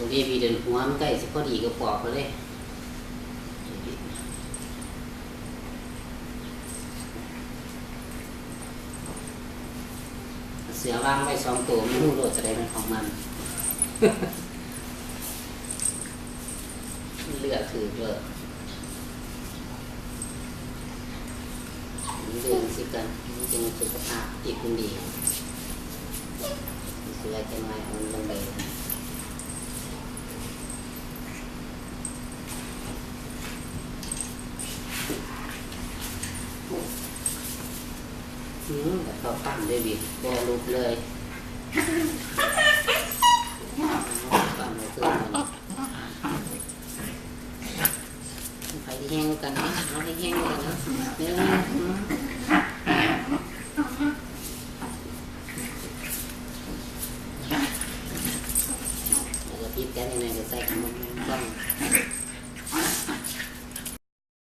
ตัวเอวีเดินหัวมันใกล้สิพอดีกับปอกเลยเสือว่างไว้2 ตัวไม่รู้โลดจะได้เป็นของมัน เลือกถือเลยเรื่องสิกันจริงสุขภาพจิตมันดีเสือจะมาเอามันลงไปแต่เขาปั้นด้วยบิดบอลุกเลยปั้นเลยคือไปที่แห้งกันนะเอาให้แห้งกันนะเนี่ยแล้วก็พริกแกงยังไงก็ใส่กันมันต้อง